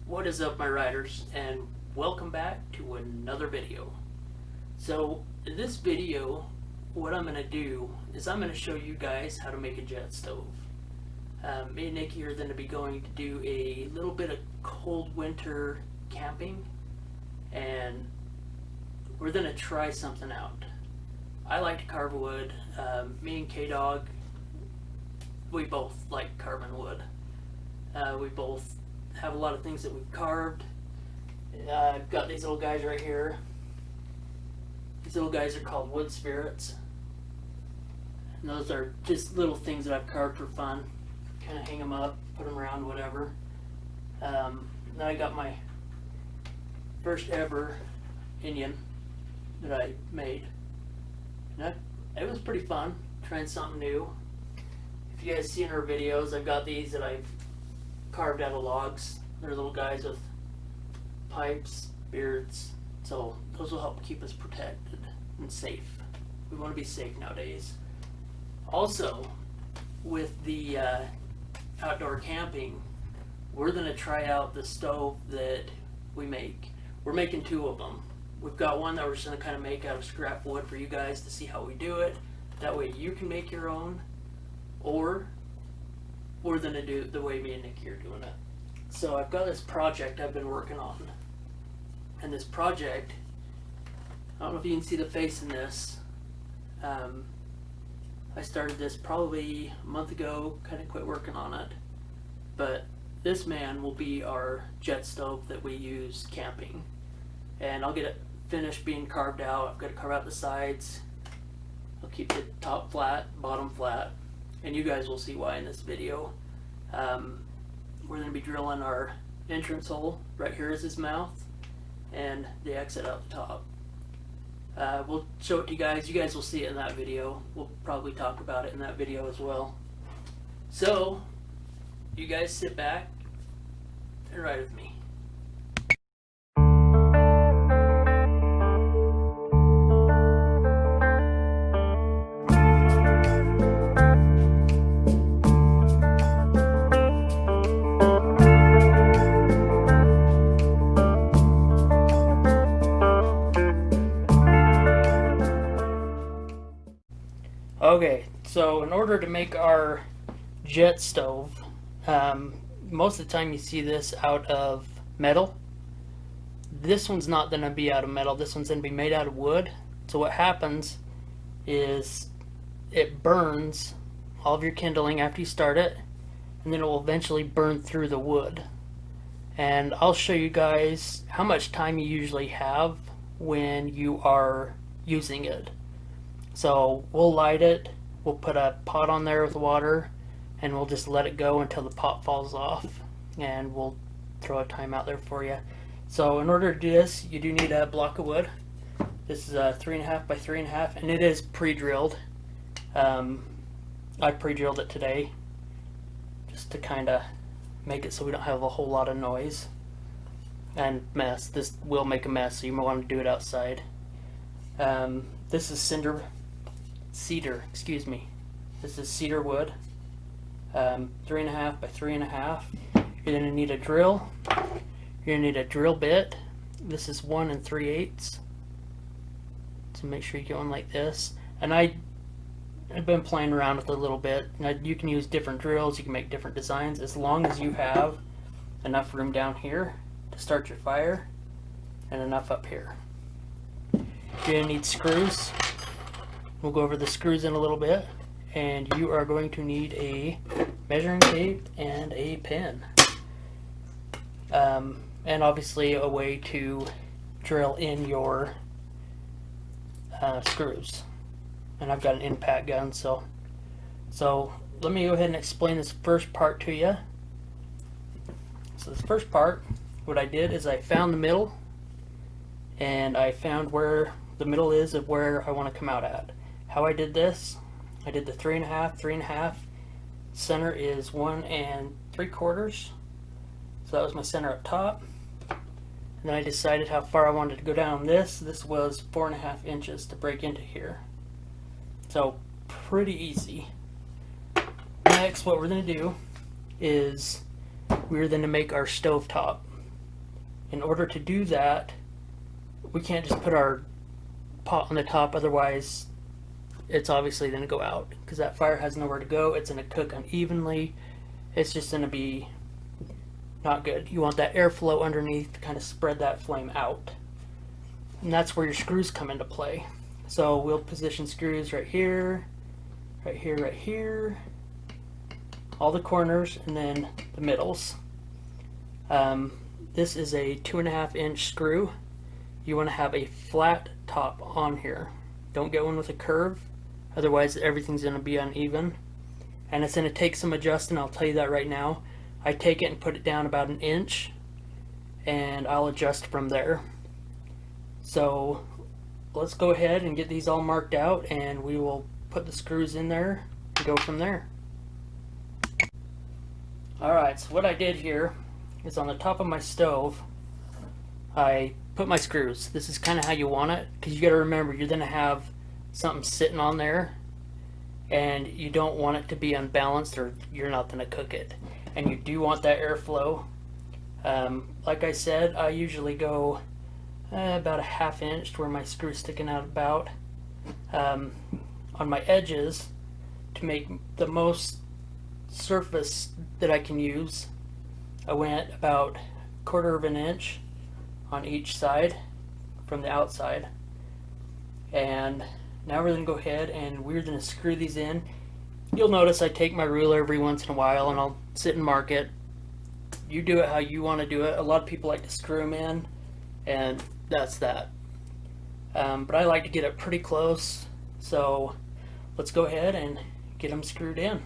What is up, my riders, and welcome back to another video. So in this video, what I'm going to do is I'm going to show you guys how to make a jet stove. Me and Nikki are going to be going to do a little bit of cold winter camping, and we're going to try something out. I like to carve wood. Me and K-Dog, we both like carving wood. We both have a lot of things that we've carved. I've got these little guys right here. These little guys are called wood spirits. And those are just little things that I've carved for fun. Kind of hang them up, put them around, whatever. Then I got my first ever Indian that I made. And it was pretty fun, trying something new. If you guys see in our videos, I've got these that I've carved out of logs. They're little guys with pipes, beards, so those will help keep us protected and safe. We want to be safe nowadays. Also, with the outdoor camping, we're going to try out the stove that we make. We're making two of them. We've got one that we're just going to kind of make out of scrap wood for you guys to see how we do it. That way you can make your own, or we're going to do it the way me and Nikki are doing it. So I've got this project I've been working on. And this project, I don't know if you can see the face in this. I started this probably a month ago, kind of quit working on it. But this man will be our jet stove that we use camping. And I'll get it finished being carved out. I've got to carve out the sides. I'll keep the top flat, bottom flat. And you guys will see why in this video. We're going to be drilling our entrance hole. Right here is his mouth, and the exit out the top. We'll show it to you guys. You guys will see it in that video. We'll probably talk about it in that video as well. So, you guys sit back and ride with me. Okay, so in order to make our jet stove, most of the time you see this out of metal. This one's not going to be out of metal, this one's going to be made out of wood. So what happens is it burns all of your kindling after you start it, and then it will eventually burn through the wood. And I'll show you guys how much time you usually have when you are using it. So we'll light it, we'll put a pot on there with water, and we'll just let it go until the pot falls off, and we'll throw a time out there for you. So in order to do this, you do need a block of wood. This is a 3.5 by 3.5, and it is pre-drilled. I pre-drilled it today just to kind of make it so we don't have a whole lot of noise and mess. This will make a mess, so you might want to do it outside. This is cedar, excuse me. This is cedar wood, 3.5 by 3.5. You're going to need a drill. You're going to need a drill bit. This is 1 3/8. So make sure you get one like this. And I've been playing around with it a little bit. Now you can use different drills, you can make different designs, as long as you have enough room down here to start your fire and enough up here. You're going to need screws. We'll go over the screws in a little bit, and you are going to need a measuring tape and a pin, and obviously a way to drill in your screws. And I've got an impact gun, so let me go ahead and explain this first part to you. So this first part, what I did is I found the middle, and I found where the middle is of where I want to come out at. How I did this, I did the 3.5, 3.5. Center is 1 3/4. So that was my center up top. And then I decided how far I wanted to go down this. This was 4.5 inches to break into here. So pretty easy. Next, what we're going to do is we're going to make our stovetop. In order to do that, we can't just put our pot on the top, otherwise it's obviously going to go out because that fire has nowhere to go. It's going to cook unevenly. It's just going to be not good. You want that airflow underneath to kind of spread that flame out. And that's where your screws come into play. So we'll position screws right here, right here, right here, all the corners, and then the middles. This is a 2.5 inch screw. You want to have a flat top on here. Don't get one with a curve, otherwise everything's going to be uneven. And it's going to take some adjusting, I'll tell you that right now. I take it and put it down about 1 inch, and I'll adjust from there. So let's go ahead and get these all marked out, and we will put the screws in there and go from there. Alright, so what I did here is on the top of my stove, I put my screws. This is kind of how you want it, because you got to remember you're going to have something sitting on there, and you don't want it to be unbalanced or you're not going to cook it. And you do want that airflow. Like I said, I usually go about 1/2 inch to where my screw's sticking out about. On my edges, to make the most surface that I can use, I went about 1/4 inch on each side from the outside. And now we're going to go ahead and we're going to screw these in. You'll notice I take my ruler every once in a while and I'll sit and mark it. You do it how you want to do it. A lot of people like to screw them in, and that's that. But I like to get it pretty close, so let's go ahead and get them screwed in.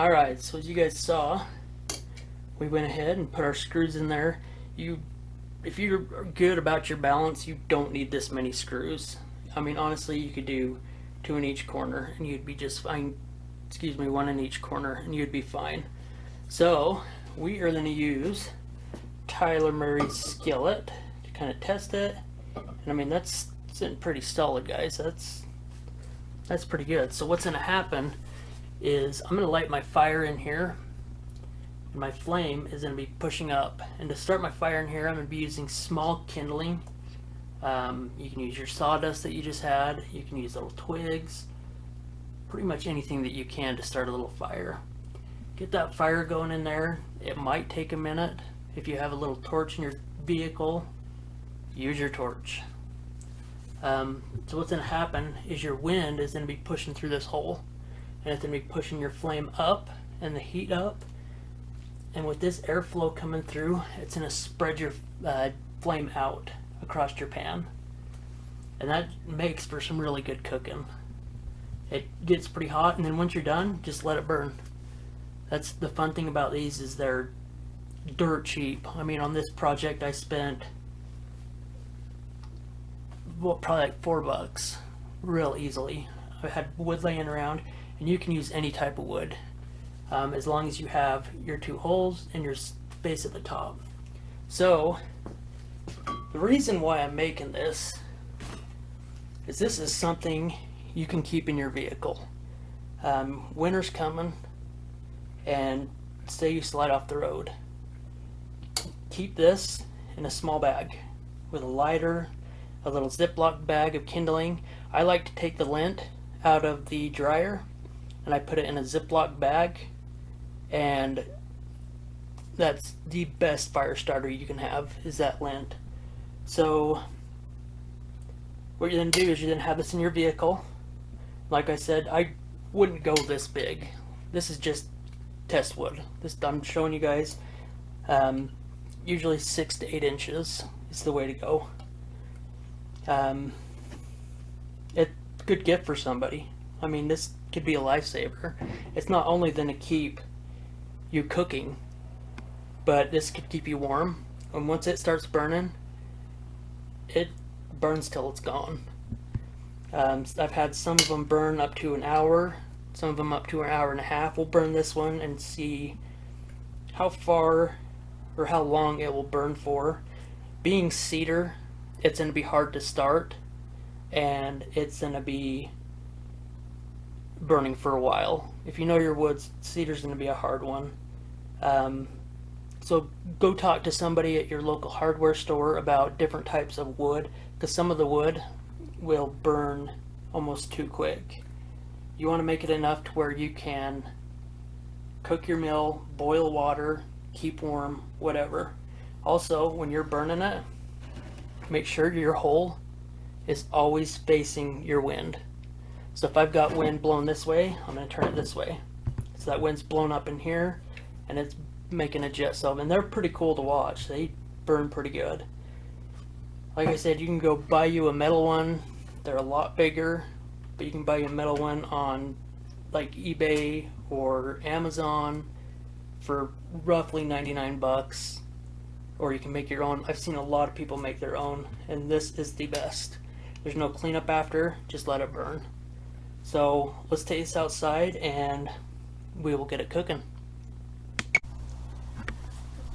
Alright, so as you guys saw, we went ahead and put our screws in there. If you're good about your balance, you don't need this many screws. I mean, honestly, you could do 2 in each corner and you'd be just fine. Excuse me, 1 in each corner and you'd be fine. So we are going to use Tyler Murray's skillet to kind of test it. And I mean, that's sitting pretty solid, guys. That's pretty good. So what's going to happen is I'm going to light my fire in here. And my flame is going to be pushing up. And to start my fire in here, I'm going to be using small kindling. You can use your sawdust that you just had. You can use little twigs. Pretty much anything that you can to start a little fire. Get that fire going in there. It might take a minute. If you have a little torch in your vehicle, use your torch. So what's going to happen is your wind is going to be pushing through this hole. And it's going to be pushing your flame up and the heat up. And with this airflow coming through, it's going to spread your flame out across your pan. And that makes for some really good cooking. It gets pretty hot, and then once you're done, just let it burn. That's the fun thing about these, is they're dirt cheap. I mean, on this project I spent probably like $4 real easily. I had wood laying around, and you can use any type of wood. As long as you have your 2 holes and your space at the top. So the reason why I'm making this is something you can keep in your vehicle. Winter's coming, and say you slide off the road. Keep this in a small bag with a lighter, a little Ziploc bag of kindling. I like to take the lint out of the dryer and I put it in a Ziploc bag. And that's the best fire starter you can have, is that lint. So what you're going to do is you're going to have this in your vehicle. Like I said, I wouldn't go this big. This is just test wood. This I'm showing you guys. Usually 6 to 8 inches is the way to go. It's a good gift for somebody. I mean, this could be a lifesaver. It's not only going to keep you cooking, but this could keep you warm. And once it starts burning, it burns till it's gone. I've had some of them burn up to an hour, some of them up to an hour and a half. We'll burn this one and see how far or how long it will burn for. Being cedar, it's going to be hard to start, and it's going to be burning for a while. If you know your woods, cedar's going to be a hard one. So go talk to somebody at your local hardware store about different types of wood, because some of the wood will burn almost too quick. You want to make it enough to where you can cook your meal, boil water, keep warm, whatever. Also, when you're burning it, make sure your hole is always facing your wind. So if I've got wind blowing this way, I'm going to turn it this way. So that wind's blown up in here, and it's making a jet stove. And they're pretty cool to watch. They burn pretty good. Like I said, you can go buy you a metal one. They're a lot bigger, but you can buy you a metal one on like eBay or Amazon for roughly 99 bucks. Or you can make your own. I've seen a lot of people make their own, and this is the best. There's no cleanup after, just let it burn. So let's take this outside and we will get it cooking.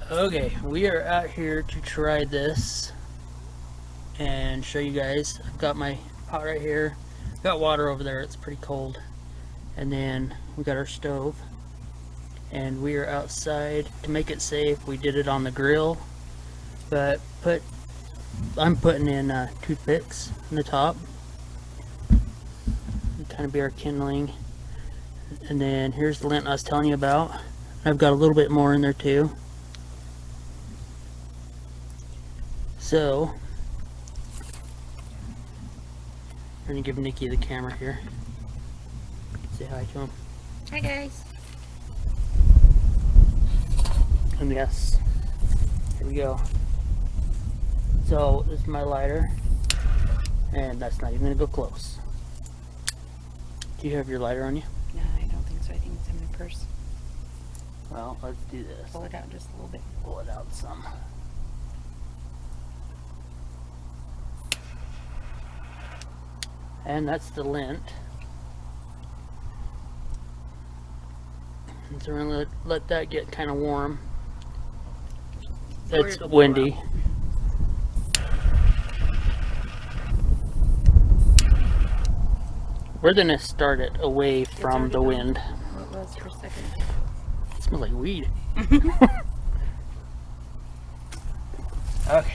Okay, we are out here to try this and show you guys. I've got my pot right here, got water over there, it's pretty cold, and then we got our stove, and we are outside. To make it safe, we did it on the grill, but I'm putting in toothpicks in the top, kind of be our kindling. And then here's the lint I was telling you about. I've got a little bit more in there too. So I'm gonna give Nikki the camera here. Say hi to him. Hi guys. And yes, here we go. So this is my lighter, and that's not even gonna go close. Do you have your lighter on you? No, I don't think so. I think it's in my purse. Well, let's do this. Pull it out just a little bit. Pull it out some. And that's the lint. And so we're going to let that get kind of warm. It's windy. We're going to start it away from the wind. It was for a second. It smells like weed. Okay.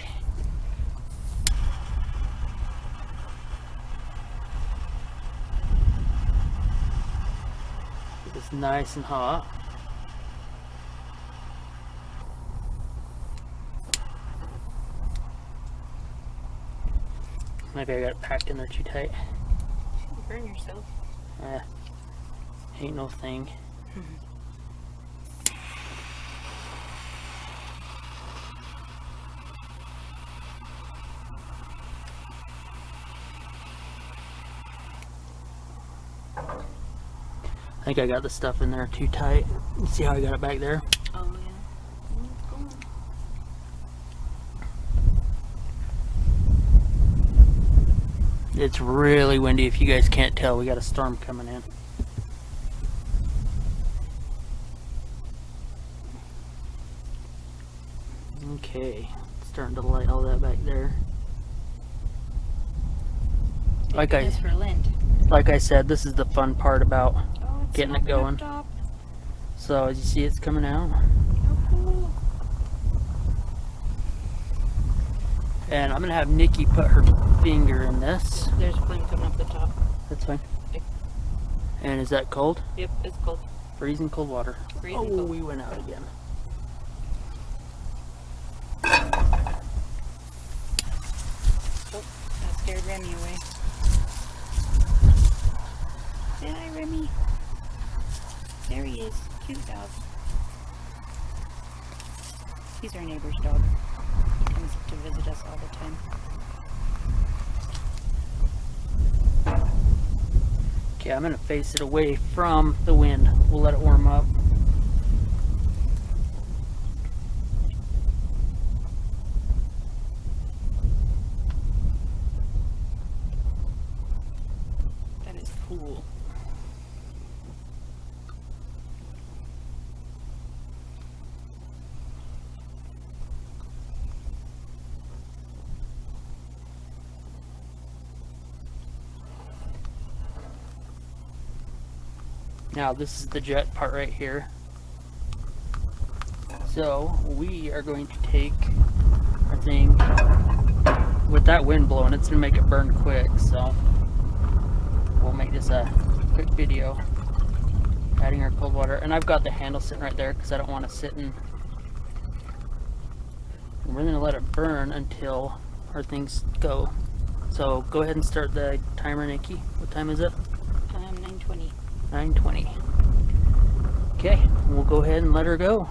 It's nice and hot. Maybe I got it packed in there too tight. You burn yourself. Ain't no thing. I think I got the stuff in there too tight. You see how I got it back there? Oh yeah. It's really windy. If you guys can't tell, we got a storm coming in. Okay, starting to light all that back there. Like I said, this is the fun part about getting it going. So as you see, it's coming out. Oh, cool. And I'm gonna have Nikki put her finger in this. There's a flame coming up the top. That's fine. And is that cold? Yep, it's cold. Freezing cold water. Freezing cold. We went out again. Oh, that scared Remy away. Say hi, Remy. There he is. Cute dog. He's our neighbor's dog. He comes to visit us all the time. Okay, I'm gonna face it away from the wind. We'll let it warm up. That is cool. Now this is the jet part right here. So we are going to take our thing. With that wind blowing, it's gonna make it burn quick, so we'll make this a quick video. Adding our cold water, and I've got the handle sitting right there because I don't want to sit in. We're gonna let it burn until our things go. So go ahead and start the timer, Nikki. What time is it? 9:20. 9:20. Okay, we'll go ahead and let her go.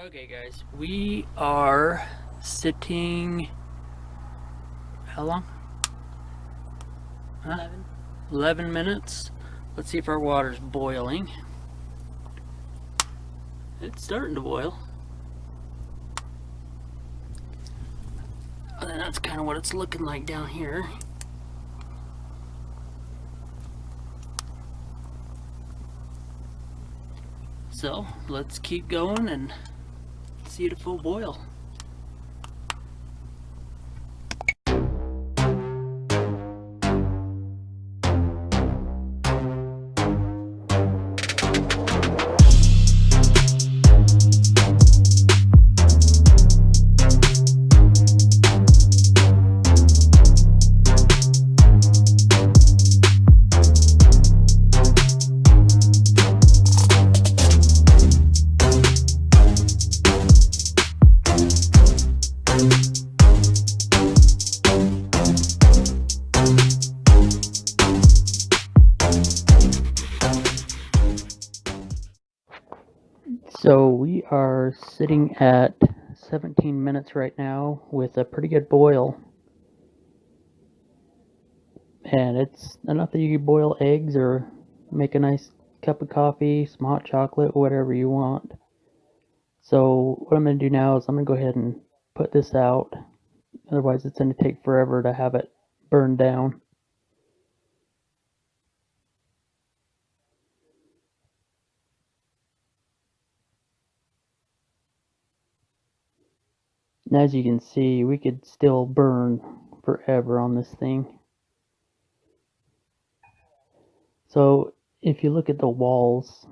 Okay guys, we are sitting, how long? 11. 11 minutes. Let's see if our water's boiling. It's starting to boil. And And that's kind of what it's looking like down here. So let's keep going and see it at full boil. So we are sitting at 17 minutes right now with a pretty good boil. And it's enough that you can boil eggs or make a nice cup of coffee, some hot chocolate, whatever you want. So what I'm going to do now is I'm going to go ahead and put this out. Otherwise it's going to take forever to have it burned down. And as you can see, we could still burn forever on this thing. So if you look at the walls,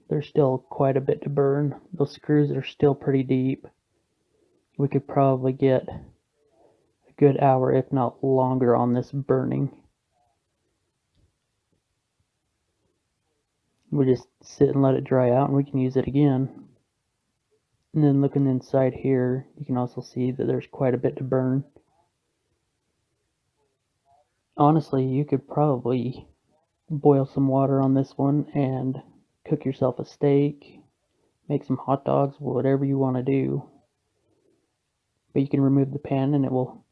there's still quite a bit to burn. Those screws are still pretty deep. We could probably get a good hour, if not longer, on this burning. We just sit and let it dry out and we can use it again. And then looking inside here, you can also see that there's quite a bit to burn. Honestly, you could probably boil some water on this one and cook yourself a steak, make some hot dogs, whatever you want to do. But you can remove the pan and it will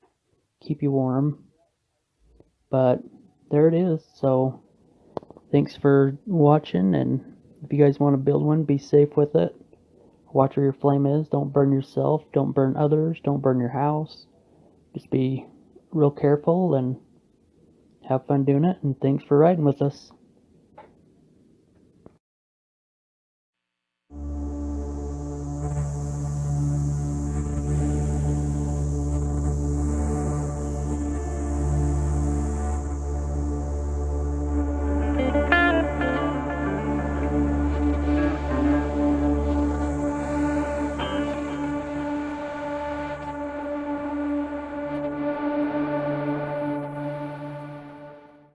keep you warm. But there it is. So thanks for watching, and if you guys want to build one, be safe with it. Watch where your flame is. Don't burn yourself. Don't burn others. Don't burn your house. Just be real careful and have fun doing it. And thanks for riding with us.